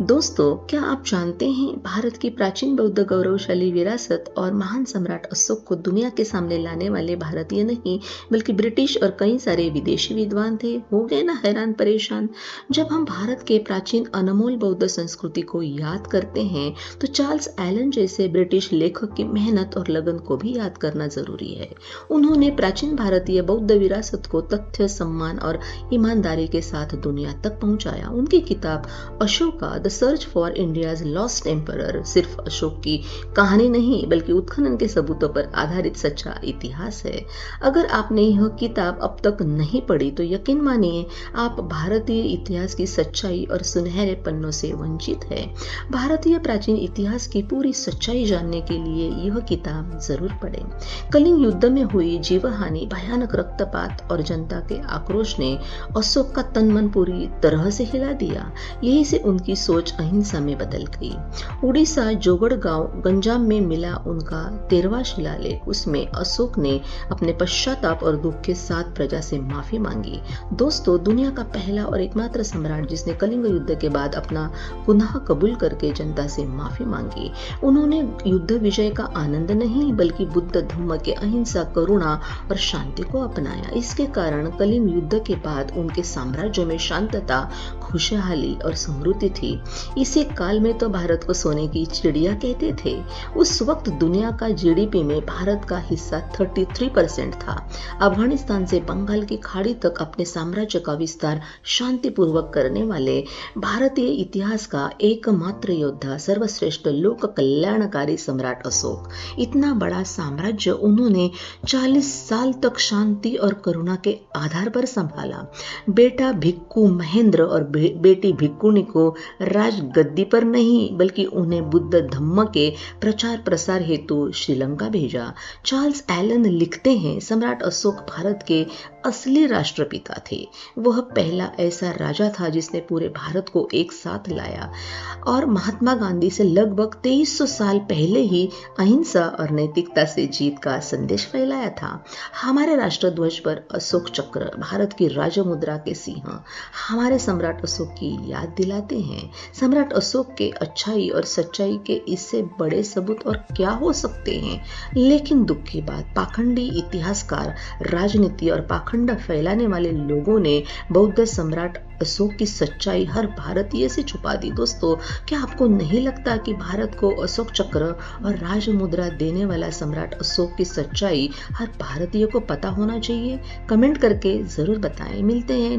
दोस्तों, क्या आप जानते हैं भारत की प्राचीन बौद्ध गौरवशाली विरासत और महान सम्राट अशोक को दुनिया के सामने लाने वाले भारतीय नहीं बल्कि ब्रिटिश और कई सारे विदेशी विद्वान थे। हो गए ना हैरान परेशान। जब हम भारत के प्राचीन अनमोल बौद्ध संस्कृति को याद करते हैं तो चार्ल्स एलन जैसे ब्रिटिश लेखक की मेहनत और लगन को भी याद करना जरूरी है। उन्होंने प्राचीन भारतीय बौद्ध विरासत को तथ्य, सम्मान और ईमानदारी के साथ दुनिया तक पहुंचाया। उनकी किताब Ashoka the search for India's lost emperor सिर्फ अशोक की कहानी नहीं बल्कि उत्खनन के सबूतों पर आधारित सच्चा इतिहास है। अगर आपने यह किताब अब तक नहीं पढ़ी तो यकीन मानिए आप भारतीय इतिहास की सच्चाई और सुनहरे पन्नों से वंचित है। भारतीय प्राचीन इतिहास की पूरी सच्चाई जानने के लिए यह किताब जरूर पढ़ें। कलिंग युद्ध में हुई जीवहानि, भयानक रक्तपात और जनता के आक्रोश ने अशोक का तन मन पूरी तरह से हिला दिया। यही से उनकी सोच अहिंसा में बदल गई। उड़ीसा जोगड़ गांव गंजाम में मिला उनका 13वां शिलालेख। उसमें अशोक ने अपने पश्चाताप और दुख के साथ प्रजा से माफी मांगी। दोस्तों, दुनिया का पहला और एकमात्र सम्राट जिसने कलिंग युद्ध के बाद अपना गुनाह कबूल करके जनता से माफी मांगी। उन्होंने युद्ध विजय का आनंद नहीं बल्कि बुद्ध धम्म के अहिंसा, करुणा और शांति को अपनाया। इसके कारण कलिंग युद्ध के बाद उनके साम्राज्य में शांतता, खुशहाली और समृद्धि थी। इसी काल में तो भारत को सोने की चिड़िया कहते थे। उस वक्त दुनिया का जीडीपी में भारत का हिस्सा 33% था। अफगानिस्तान से बंगाल की खाड़ी तक अपने साम्राज्य का विस्तार शांतिपूर्वक करने वाले भारतीय इतिहास का एकमात्र योद्धा, सर्वश्रेष्ठ लोक कल्याणकारी सम्राट अशोक। इतना बड़ा साम्राज्य उन्होंने 40 साल तक शांति और करुणा के आधार पर संभाला। बेटा भिक्खु महेंद्र और बेटी भिक्खुनी को राजगद्दी पर नहीं बल्कि उन्हें बुद्ध धम्म के प्रचार प्रसार हेतु श्रीलंका भेजा। चार्ल्स एलन लिखते हैं, सम्राट अशोक भारत के असली राष्ट्रपिता थे। वह पहला ऐसा राजा था जिसने पूरे भारत को एक साथ लाया और महात्मा गांधी से लगभग 2300 साल पहले ही अहिंसा और नैतिकता से जीत का संदेश फैलाया था। हमारे राष्ट्रध्वज पर अशोक चक्र, भारत की राजमुद्रा के सिंह हमारे सम्राट अशोक की याद दिलाते हैं। सम्राट अशोक के अच्छाई और सच्चाई के इससे बड़े सबूत और क्या हो सकते हैं। लेकिन दुख की बात, पाखंडी इतिहासकार, राजनीति और पाखंड फैलाने वाले लोगों ने बौद्ध सम्राट अशोक की सच्चाई हर भारतीय से छुपा दी। दोस्तों, क्या आपको नहीं लगता कि भारत को अशोक चक्र और राजमुद्रा देने वाला सम्राट अशोक की सच्चाई हर भारतीय को पता होना चाहिए? कमेंट करके जरूर बताएं। मिलते हैं